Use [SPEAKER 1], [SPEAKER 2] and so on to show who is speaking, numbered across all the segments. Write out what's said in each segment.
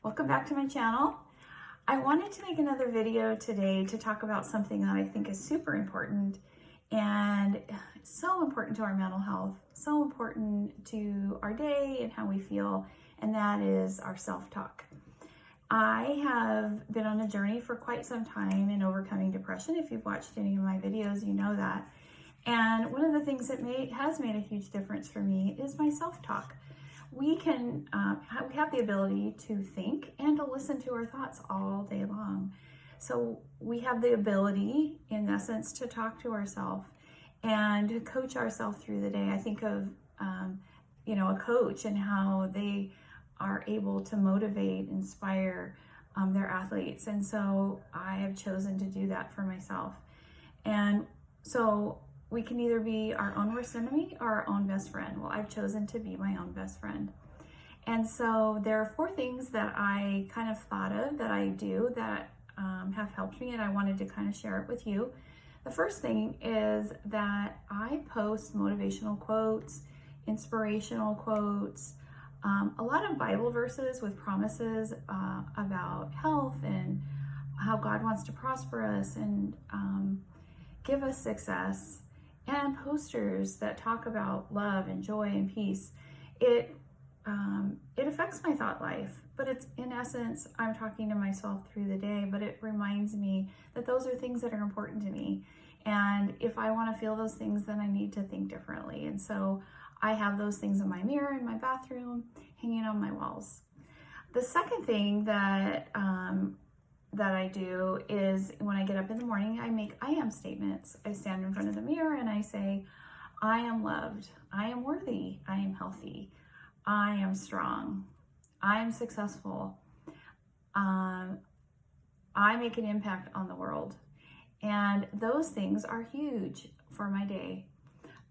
[SPEAKER 1] Welcome back to my channel. I wanted to make another video today to talk about something that I think is super important and so important to our mental health, so important to our day and how we feel, and that is our self-talk. I have been on a journey for quite some time in overcoming depression. If you've watched any of my videos, you know that. And one of the things that has made a huge difference for me is my self-talk. We have the ability to think and to listen to our thoughts all day long. So we have the ability, in essence, to talk to ourselves and to coach ourselves through the day. I think of, a coach and how they are able to motivate, inspire their athletes. And so I have chosen to do that for myself. And so we can either be our own worst enemy or our own best friend. Well, I've chosen to be my own best friend. And so there are 4 things that I kind of thought of that I do that have helped me, and I wanted to kind of share it with you. The first thing is that I post motivational quotes, inspirational quotes, a lot of Bible verses with promises about health and how God wants to prosper us and give us success, and posters that talk about love and joy and peace. It affects my thought life, but it's, in essence, I'm talking to myself through the day, but it reminds me that those are things that are important to me. And if I want to feel those things, then I need to think differently. And so I have those things in my mirror, in my bathroom, hanging on my walls. The second thing that I do is when I get up in the morning, I make I am statements. I stand in front of the mirror and I say, I am loved, I am worthy, I am healthy, I am strong, I am successful, I make an impact on the world. And those things are huge for my day.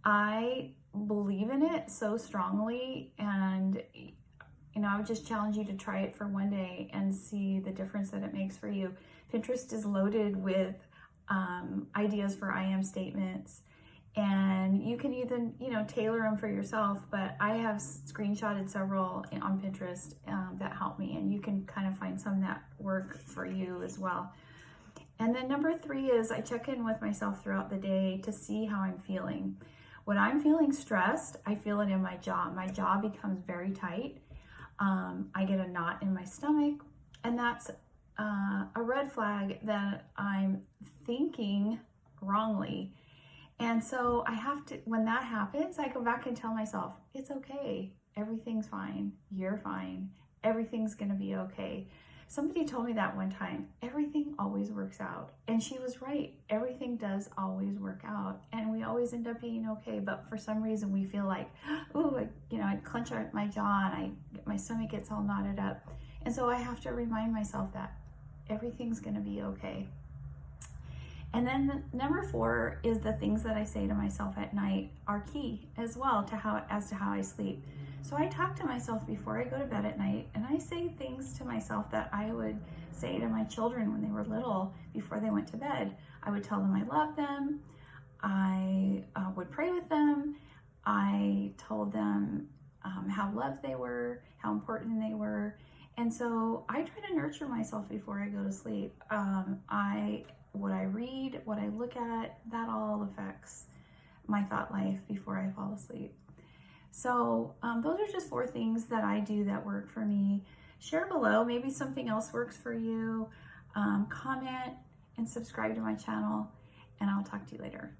[SPEAKER 1] I believe in it so strongly, and I would just challenge you to try it for one day and see the difference that it makes for you. Pinterest is loaded with ideas for I am statements, and you can even, tailor them for yourself. But I have screenshotted several on Pinterest that help me, and you can kind of find some that work for you as well. And then number 3 is I check in with myself throughout the day to see how I'm feeling. When I'm feeling stressed, I feel it in my jaw. My jaw becomes very tight. I get a knot in my stomach, and that's a red flag that I'm thinking wrongly. And so I have to, when that happens, I go back and tell myself, it's okay, everything's fine, you're fine, everything's gonna be okay. Somebody told me that one time, everything always works out. And she was right, everything does always work out, and we always end up being okay. But for some reason we feel like, ooh, I clench my jaw and my stomach gets all knotted up. And so I have to remind myself that everything's gonna be okay. And then number 4 is the things that I say to myself at night are key as well to how I sleep. So I talk to myself before I go to bed at night, and I say things to myself that I would say to my children when they were little before they went to bed. I would tell them I love them. I would pray with them. I told them how loved they were, how important they were. And so I try to nurture myself before I go to sleep. What I read, what I look at, that all affects my thought life before I fall asleep. So those are just 4 things that I do that work for me. Share below, maybe something else works for you. Comment and subscribe to my channel, and I'll talk to you later.